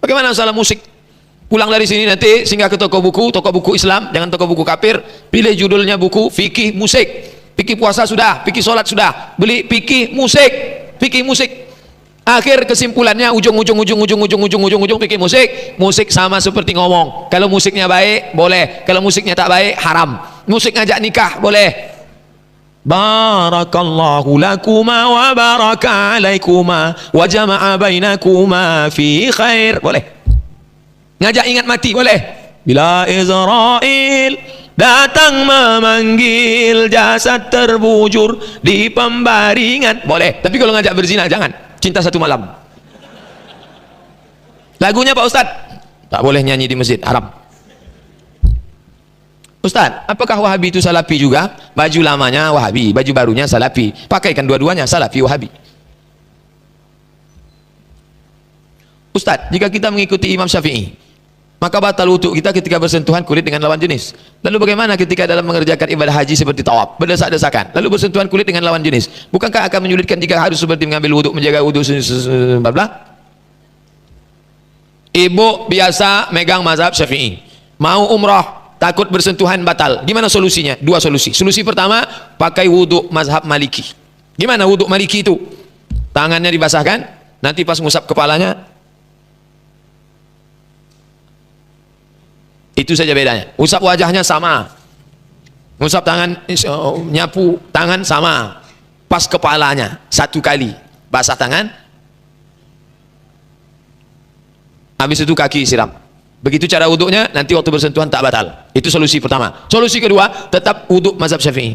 Bagaimana masalah musik? Pulang dari sini nanti singgah ke toko buku Islam, jangan toko buku kafir, pilih judulnya buku fikih musik. Fikih puasa sudah, fikih sholat sudah, beli fikih musik. Akhir kesimpulannya ujung fikih musik sama seperti ngomong. Kalau musiknya baik boleh, kalau musiknya tak baik haram. Musik ngajak nikah boleh. Barakallahu lakuma wa baraka alaikuma wa jama'a bainakuma fi khair, boleh. Ngajak ingat mati boleh. Bila Israel datang memanggil, jasad terbujur di pembaringan, boleh. Tapi kalau ngajak berzina jangan. Cinta satu malam. Lagunya Pak Ustadz tak boleh nyanyi di masjid, haram. Ustadz, apakah Wahabi itu Salafi juga? Baju lamanya Wahabi, baju barunya Salafi. Pakaikan dua-duanya, Salafi Wahabi. Ustadz, jika kita mengikuti Imam Syafi'i, maka batal wudhu kita ketika bersentuhan kulit dengan lawan jenis. Lalu bagaimana ketika dalam mengerjakan ibadah haji seperti tawaf, berdesak-desakan, lalu bersentuhan kulit dengan lawan jenis? Bukankah akan menyulitkan jika harus seperti mengambil wudhu, menjaga wudhu, bla. Ibu biasa megang mazhab Syafi'i, mau umrah, takut bersentuhan batal. Gimana solusinya? Dua solusi. Solusi pertama, pakai wudhu mazhab Maliki. Gimana wudhu Maliki itu? Tangannya dibasahkan, nanti pas ngusap kepalanya, itu saja bedanya. Usap wajahnya sama, usap tangan, nyapu tangan sama, pas kepalanya satu kali basah tangan, habis itu kaki siram. Begitu cara wuduknya, nanti waktu bersentuhan tak batal. Itu solusi pertama. Solusi kedua, tetap wuduk mazhab Syafi'i.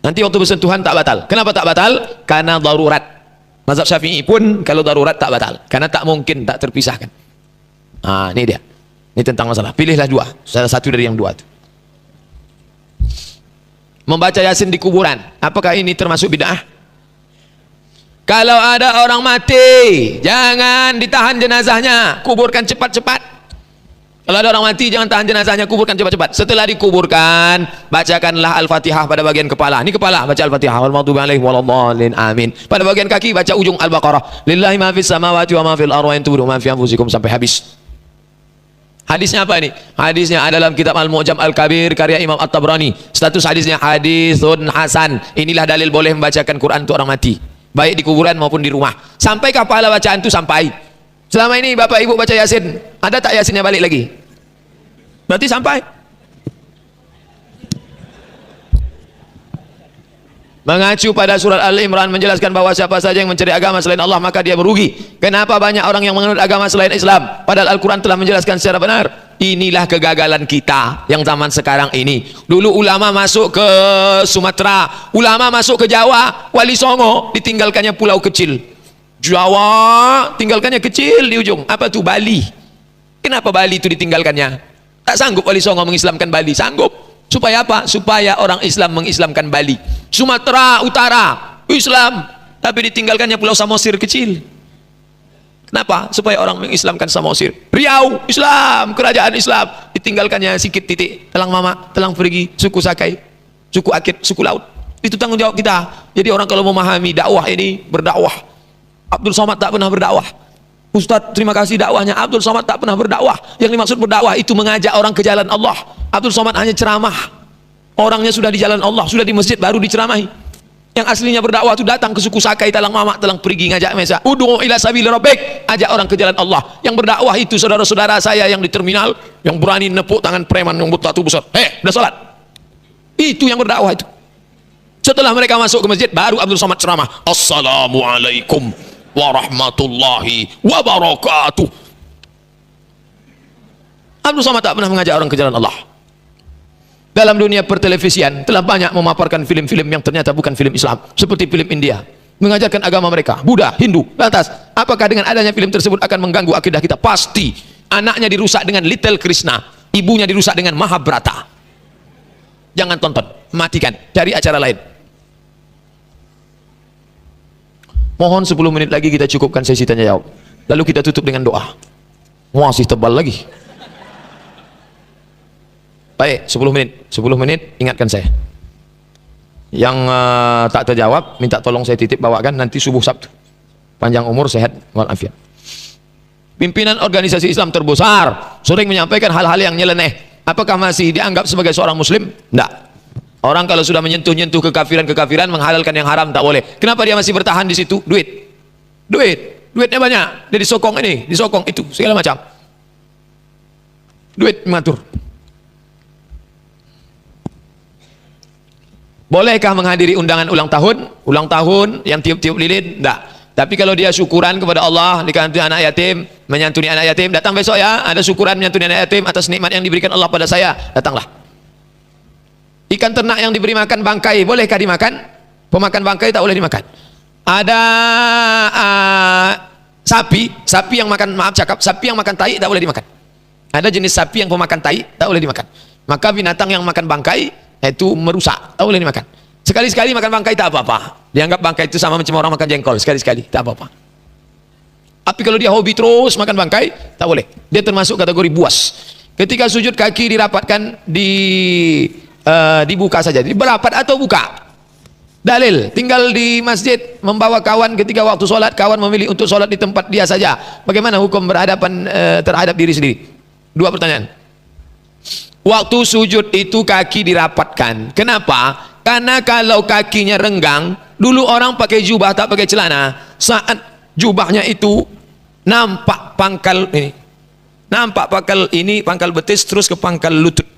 Nanti waktu bersentuhan tak batal. Kenapa tak batal? Karena darurat. Mazhab Syafi'i pun kalau darurat tak batal, karena tak mungkin tak terpisahkan. Ini dia. Ini tentang masalah. Pilihlah dua, salah satu dari yang dua itu. Membaca Yasin di kuburan, apakah ini termasuk bid'ah? Kalau ada orang mati, jangan ditahan jenazahnya, kuburkan cepat-cepat. Kalau ada orang mati, jangan tahan jenazahnya, kuburkan cepat-cepat. Setelah dikuburkan, bacakanlah Al-Fatihah pada bagian kepala. Ini kepala, baca Al-Fatihah. Wal maghdubi alaihim waladhdallin. Amin. Pada bagian kaki, baca ujung Al-Baqarah. Lillahi ma fis samawati wa ma fil ardi wa in tubdu ma fi anfusikum sampai habis. Hadisnya apa ini? Hadisnya ada dalam kitab Al-Mu'jam Al-Kabir karya Imam At-Tabrani. Status hadisnya hadisun hasan. Inilah dalil boleh membacakan Quran untuk orang mati, baik di kuburan maupun di rumah. Sampai pahala bacaan itu sampai. Selama ini Bapak Ibu baca Yasin, ada tak Yasinnya balik lagi? Berarti sampai. Mengacu pada surat Al-Imran menjelaskan bahwa siapa saja yang mencari agama selain Allah maka dia merugi. Kenapa banyak orang yang menganut agama selain Islam? Padahal Al-Quran telah menjelaskan secara benar. Inilah kegagalan kita yang zaman sekarang ini. Dulu ulama masuk ke Sumatera, ulama masuk ke Jawa, Wali Songo ditinggalkannya pulau kecil. Jawa tinggalkannya kecil di ujung. Apa tuh? Bali. Kenapa Bali itu ditinggalkannya? Tak sanggup Wali Songo mengislamkan Bali. Sanggup. Supaya apa? Supaya orang Islam mengislamkan Bali. Sumatera Utara Islam, tapi ditinggalkannya Pulau Samosir kecil. Kenapa? Supaya orang mengislamkan Samosir. Riau Islam, kerajaan Islam, ditinggalkannya sikit titik. Telang Mama, telang pergi, suku Sakai, suku Akit, suku Laut. Itu tanggung jawab kita. Jadi orang kalau memahami dakwah ini, berdakwah. Abdul Somad tak pernah berdakwah. Ustadz terima kasih dakwahnya. Abdul Somad tak pernah berdakwah. Yang dimaksud berdakwah itu mengajak orang ke jalan Allah. Abdul Somad hanya ceramah. Orangnya sudah di jalan Allah, sudah di masjid baru diceramahi. Yang aslinya berdakwah itu datang ke suku Sakai, Talang Mama, telang pergi ngajak mesa. Ud'u ila sabili rabbik, ajak orang ke jalan Allah. Yang berdakwah itu saudara-saudara saya yang di terminal, yang berani nepuk tangan preman yang bertatu besar. Udah salat. Itu yang berdakwah itu. Setelah mereka masuk ke masjid, baru Abdul Somad ceramah. Assalamualaikum warahmatullahi wabarakatuh. Abdul Somad tak pernah mengajak orang ke jalan Allah. Dalam dunia pertelevisian telah banyak memaparkan film-film yang ternyata bukan film Islam, seperti film India, mengajarkan agama mereka, Buddha, Hindu. Lantas, apakah dengan adanya film tersebut akan mengganggu akidah kita? Pasti. Anaknya dirusak dengan Little Krishna, ibunya dirusak dengan Mahabharata. Jangan tonton, matikan, cari acara lain. Mohon 10 menit lagi kita cukupkan sesi tanya jawab, lalu kita tutup dengan doa. Masih tebal lagi. Baik, 10 menit ingatkan saya. Yang tak terjawab minta tolong saya titip bawakan nanti subuh Sabtu. Panjang umur, sehat walafiat. Pimpinan organisasi Islam terbesar sering menyampaikan hal-hal yang nyeleneh. Apakah masih dianggap sebagai seorang muslim? Tidak. Orang kalau sudah menyentuh-nyentuh kekafiran menghalalkan yang haram tak boleh. Kenapa dia masih bertahan di situ? Duitnya banyak. Dia disokong ini, disokong itu, segala macam. Duit mengatur. Bolehkah menghadiri undangan ulang tahun yang tiup-tiup lilin? Tidak. Tapi kalau dia syukuran kepada Allah dikantuni anak yatim, menyantuni anak yatim, datang besok ya, ada syukuran menyantuni anak yatim atas nikmat yang diberikan Allah pada saya, datanglah. Ikan ternak yang diberi makan bangkai, bolehkah dimakan? Pemakan bangkai tak boleh dimakan. Ada sapi yang makan, sapi yang makan tai tak boleh dimakan. Ada jenis sapi yang pemakan tai tak boleh dimakan. Maka binatang yang makan bangkai itu merusak, tak boleh dimakan. Sekali-sekali makan bangkai tak apa-apa. Dianggap bangkai itu sama macam orang makan jengkol, sekali-sekali tak apa-apa. Tapi kalau dia hobi terus makan bangkai, tak boleh. Dia termasuk kategori buas. Ketika sujud kaki dirapatkan, dibuka saja. Jadi berapat atau buka. Dalil, tinggal di masjid membawa kawan ketika waktu sholat, kawan memilih untuk sholat di tempat dia saja. Bagaimana hukum berhadapan terhadap diri sendiri? Dua pertanyaan. Waktu sujud itu kaki dirapatkan. Kenapa? Karena kalau kakinya renggang, dulu orang pakai jubah tak pakai celana. Saat jubahnya itu nampak pangkal ini, pangkal betis terus ke pangkal lutut.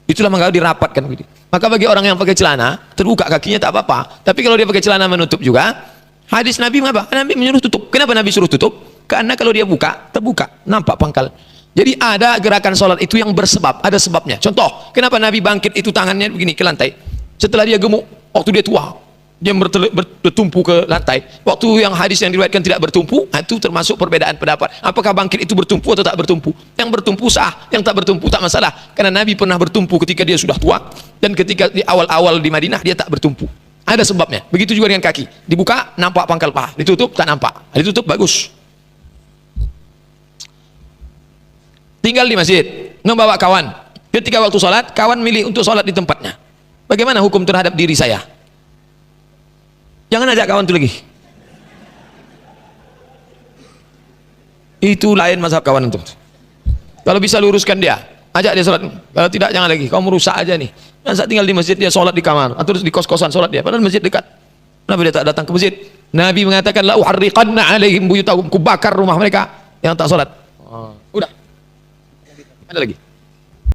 Itulah maka dirapatkan begitu. Maka bagi orang yang pakai celana, terbuka kakinya tak apa-apa. Tapi kalau dia pakai celana menutup juga, hadis Nabi apa? Nabi menyuruh tutup. Kenapa Nabi suruh tutup? Karena kalau dia buka, terbuka, nampak pangkal. Jadi ada gerakan sholat itu yang bersebab, ada sebabnya. Contoh, kenapa Nabi bangkit itu tangannya begini ke lantai? Setelah dia gemuk, waktu dia tua, dia bertumpu ke lantai. Waktu yang hadis yang diriwayatkan tidak bertumpu, itu termasuk perbedaan pendapat. Apakah bangkit itu bertumpu atau tak bertumpu? Yang bertumpu sah, yang tak bertumpu tak masalah. Karena Nabi pernah bertumpu ketika dia sudah tua, dan ketika di awal-awal di Madinah dia tak bertumpu. Ada sebabnya. Begitu juga dengan kaki. Dibuka, nampak pangkal paha. Ditutup, tak nampak. Ditutup, bagus. Tinggal di masjid, membawa kawan. Ketika waktu sholat, kawan milih untuk sholat di tempatnya. Bagaimana hukum terhadap diri saya? Jangan ajak kawan itu lagi. Itu lain mazhab kawan itu. Kalau bisa luruskan dia, ajak dia sholat. Kalau tidak, jangan lagi. Kamu merusak aja nih. Masa tinggal di masjid, dia sholat di kamar, atau di kos-kosan sholat dia, padahal masjid dekat. Kenapa dia tak datang ke masjid? Nabi mengatakan, la uharriqanna alaihim buyutahum, kubakar rumah mereka yang tak sholat. Udah. Ada lagi?